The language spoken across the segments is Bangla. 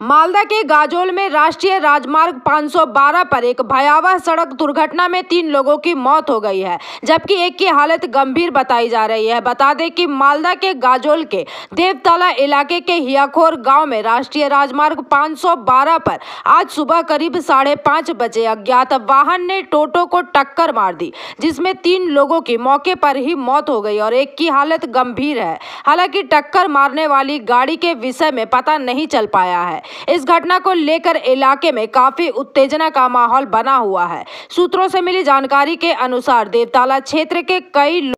मालदा के गाजोल में राष्ट्रीय राजमार्ग 512 पर एक भयावह सड़क दुर्घटना में 3 लोगों की मौत हो गई है, जबकि एक की हालत गंभीर बताई जा रही है। बता दें कि मालदा के गाजोल के देवताला इलाके के हियाखोर गांव में राष्ट्रीय राजमार्ग 512 पर आज सुबह करीब 5:30 बजे अज्ञात वाहन ने टोटो को टक्कर मार दी, जिसमें 3 लोगों की मौके पर ही मौत हो गई और एक की हालत गंभीर है। हालांकि टक्कर मारने वाली गाड़ी के विषय में पता नहीं चल पाया है। इस घटना को लेकर इलाके में काफी उत्तेजना का माहौल बना हुआ है। सूत्रों से मिली जानकारी के अनुसार देवताला क्षेत्र के कई लोग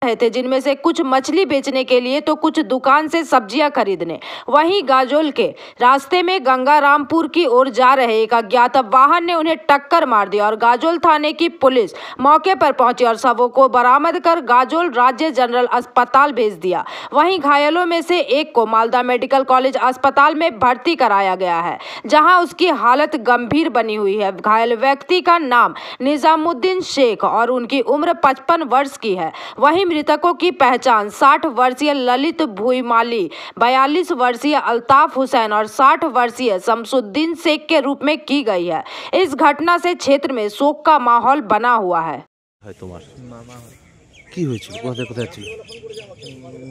थे, जिनमें से कुछ मछली बेचने के लिए तो कुछ दुकान से सब्जियां खरीदने। वहीं गाजोल के रास्ते में गंगारामपुर की ओर जा रहे एक अज्ञात वाहन ने उन्हें टक्कर मार दी और गाजोल थाने की पुलिस मौके पर पहुंची और शवों को बरामद कर गाजोल राज्य जनरल अस्पताल भेज दिया। वहीं घायलों में से एक को मालदा मेडिकल कॉलेज अस्पताल में भर्ती कराया गया है, जहां उसकी हालत गंभीर बनी हुई है। घायल व्यक्ति का नाम निजामुद्दीन शेख और उनकी उम्र 55 वर्ष की है। वहीं मृतकों की पहचान 60 वर्षीय ललित भुईमाली, 42 वर्षीय अल्ताफ हुसैन और 60 वर्षीय शमसुद्दीन शेख के रूप में की गई है। इस घटना से क्षेत्र में शोक का माहौल बना हुआ है।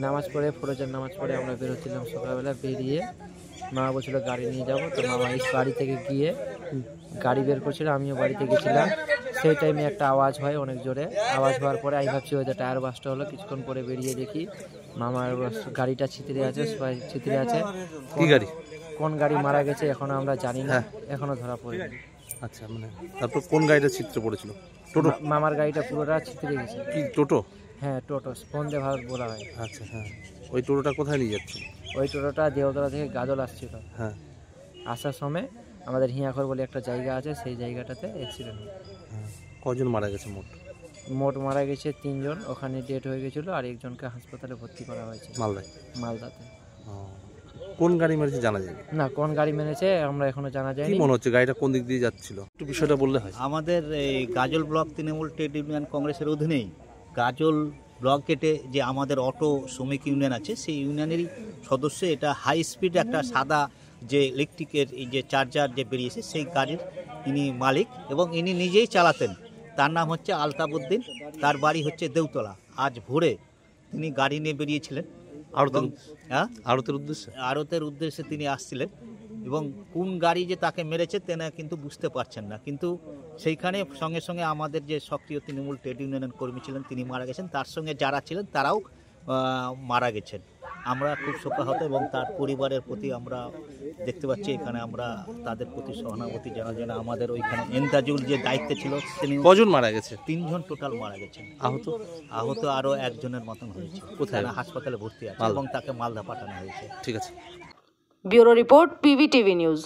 নামাজ পড়ে ফরজের নামাজ পড়ে আমরা বেরোচ্ছিলাম সকালবেলা, বেরিয়ে মা বলছিল গাড়ি নিয়ে যাব, তো মামা এই বাড়ি থেকে গিয়ে গাড়ি বের করছিল, আমিও বাড়িতে গেছিলাম। সেই টাইমে একটা আওয়াজ হয় অনেক জোরে, আওয়াজ হওয়ার পরে আমি ভাবছি হয়তো টায়ার বাসটা হলো। কিছুক্ষণ পরে বেরিয়ে দেখি মামার গাড়িটা ছিতরে আছে, সবাই ছিতরে আছে। কি গাড়ি, কোন গাড়ি মারা গেছে এখনো আমরা জানি না, এখনো ধরা পড়েনি। আচ্ছা, মানে তারপর কোন গাড়িটা ছিতরে পড়েছিল? টোটো? মামার গাড়িটা পুরোটা ছিতরে গেছে। কি টোটো? হ্যাঁ, টোটো, বন্দে ভারত বলা হয়। আচ্ছা, হ্যাঁ। ওই টোটোটা কোথায় নিয়ে যাচ্ছিল? ওই টোটোটা দেওতলা থেকে গাজল আসছিল। হ্যাঁ, আসার সময় আমাদের হিয়াখর বলে একটা জায়গা আছে, সেই জায়গাটাতে অ্যাক্সিডেন্ট হয়। কজন মারা গেছে মোট মারা গেছে 3 জন, ওখানে ডেট হয়ে গেছিলো, আর একজনকে হাসপাতালে ভর্তি করা হয়েছে মালদাতে। কোন গাড়ি মেরেছে জানা যায় না, কোন গাড়ি মেরেছে আমরা এখনো জানা যায়নি। কি মনে হচ্ছে গাড়িটা কোন দিক দিয়ে যাচ্ছিল? একটু বিষয়টা বললে হয়। আমাদের এই গাজল ব্লক তৃণমূল ট্রেড ইউনিয়ন কংগ্রেসের অধীনেই গাজল ব্লক গেটে যে আমাদের অটো শ্রমিক ইউনিয়ন আছে, সেই ইউনিয়নেরই সদস্য। এটা হাই স্পিড একটা সাদা যে ইলেকট্রিকের এই যে চার্জার যে বেরিয়েছে, সেই গাড়ির ইনি মালিক এবং ইনি নিজেই চালাতেন। তার নাম হচ্ছে আলতাফউদ্দিন, তার বাড়ি হচ্ছে দেউতলা। আজ ভোরে তিনি গাড়ি নিয়ে বেরিয়েছিলেন আড়তের উদ্দেশ্যে তিনি আসছিলেন, এবং কোন গাড়ি যে তাকে মেরেছে তেনা কিন্তু বুঝতে পারছেন না। কিন্তু সেইখানে সঙ্গে সঙ্গে আমাদের যে সক্রিয় তৃণমূল ট্রেড ইউনিয়নের কর্মী ছিলেন তিনি মারা গেছেন, তার সঙ্গে যারা ছিলেন তারাও মারা গেছেন। আমরা খুব শোকাহত এবং তার পরিবারের প্রতি আমরা দেখতে পাচ্ছি এখানে আমরা তাদের প্রতি সহানুভূতি জানার জন্য আমাদের ওইখানে এন্তাজুল যে দায়িত্বে ছিল। কজন মারা গেছে? 3 জন টোটাল মারা গেছেন। আহত আরও 1 জনের মতন হয়েছে। কোথায়? হাসপাতালে ভর্তি আছে এবং তাকে মালদা পাঠানো হয়েছে। ঠিক আছে। Bureau report, PVTV news.